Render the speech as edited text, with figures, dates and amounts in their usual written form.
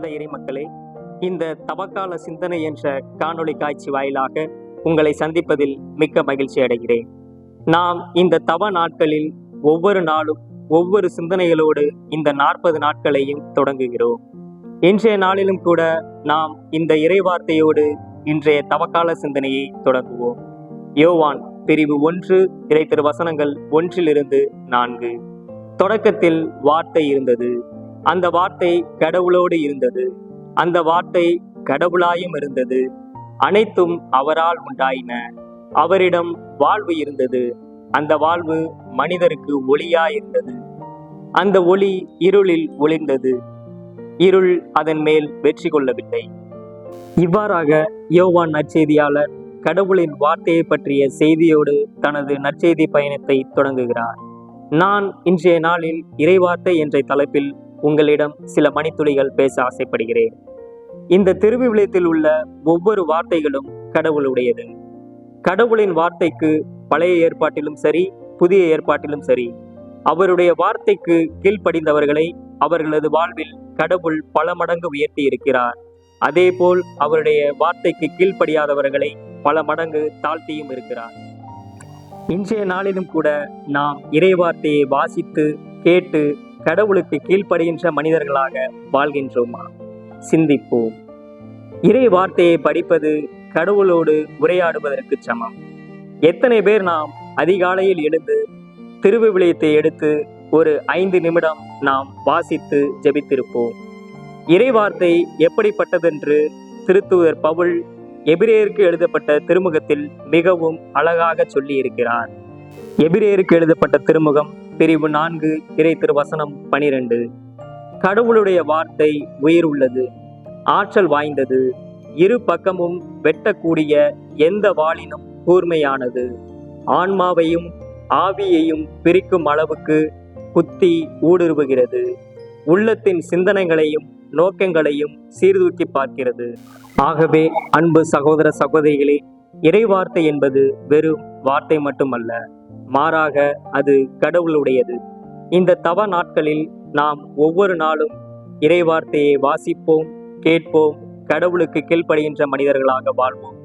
அன்பார்ந்த இறைமக்களே, இந்த தவக்கால சிந்தனை என்ற காணொளி காட்சி வாயிலாக உங்களை சந்திப்பதில் மிக்க மகிழ்ச்சி அடைகிறேன். நாம் இந்த தவ நாட்களில் ஒவ்வொரு நாளும் ஒவ்வொரு சிந்தனைகளோடு இந்த 40 நாட்களையும் தொடங்குகிறோம். இன்றைய நாளிலும் கூட நாம் இந்த இறைவார்த்தையோடு இன்றைய தவக்கால சிந்தனையை தொடங்குவோம். யோவான் பிரிவு 1 இறை திருவசனங்கள் 1-4. தொடக்கத்தில் வார்த்தை இருந்தது, அந்த வார்த்தை கடவுளோடு இருந்தது, அந்த வார்த்தை கடவுளாயும் இருந்தது, அனைத்தும் அவரால் உண்டாயின, அவரிடம் வாழ்வு இருந்தது, அந்த வாழ்வு மனிதருக்கு ஒளியாயிருந்தது, அந்த ஒளி இருளில் ஒளிர்ந்தது, இருள் அதன் மேல் வெற்றி கொள்ளவில்லை. இவ்வாறாக யோவான் நற்செய்தியாளர் கடவுளின் வார்த்தையை பற்றிய செய்தியோடு தனது நற்செய்தி பயணத்தை தொடங்குகிறார். நான் இன்றைய நாளில் இறைவார்த்தை என்ற தலைப்பில் உங்களிடம் சில மணித்துளிகள் பேச ஆசைப்படுகிறேன். இந்த திருவிவிலியத்தில் உள்ள ஒவ்வொரு வார்த்தைகளும் கடவுளுடையது. கடவுளின் வார்த்தைக்கு பழைய ஏற்பாட்டிலும் சரி, புதிய ஏற்பாட்டிலும் சரி, அவருடைய வார்த்தைக்கு கீழ்ப்படிந்தவர்களை அவர்களது வாழ்வில் கடவுள் பல மடங்கு உயர்த்தி இருக்கிறார். அதேபோல் அவருடைய வார்த்தைக்கு கீழ்ப்படியாதவர்களை பல மடங்கு தாழ்த்தியும் இருக்கிறார். இன்றைய நாளிலும் கூட நாம் இறைவார்த்தையை வாசித்து கேட்டு கடவுளுக்கு கீழ்ப்படுகின்ற மனிதர்களாக வாழ்கின்றோமா? சிந்திப்போம். இறை வார்த்தையை படிப்பது கடவுளோடு உரையாடுவதற்கு சமம். எத்தனை பேர் நாம் அதிகாலையில் எழுந்து திருவிவிலியத்தை எடுத்து ஒரு 5 நிமிடம் நாம் வாசித்து ஜெபித்திருப்போம். இறை வார்த்தை எப்படிப்பட்டதென்று திருத்தூதர் பவுல் எபிரேயருக்கு எழுதப்பட்ட திருமுகத்தில் மிகவும் அழகாக சொல்லி இருக்கிறார். எபிரேயருக்கு எழுதப்பட்ட திருமுகம் பிரிவு 4 இறை திருவசனம் 12. கடவுளுடைய வார்த்தை உயிர் உள்ளது, ஆற்றல் வாய்ந்தது, இரு பக்கமும் வெட்டக்கூடிய எந்த வாளினும் கூர்மையானது, ஆன்மாவையும் ஆவியையும் பிரிக்கும் அளவுக்கு குத்தி ஊடுருவுகிறது, உள்ளத்தின் சிந்தனைகளையும் நோக்கங்களையும் சீர்தூக்கி பார்க்கிறது. ஆகவே அன்பு சகோதர சகோதரிகளே, இறைவார்த்தை என்பது வெறும் வார்த்தை மட்டுமல்ல, மாறாக அது கடவுளுடையது. இந்த தவ நாட்களில் நாம் ஒவ்வொரு நாளும் இறைவார்த்தையை வாசிப்போம், கேட்போம், கடவுளுக்கு கீழ்ப்படுகின்ற மனிதர்களாக வாழ்வோம்.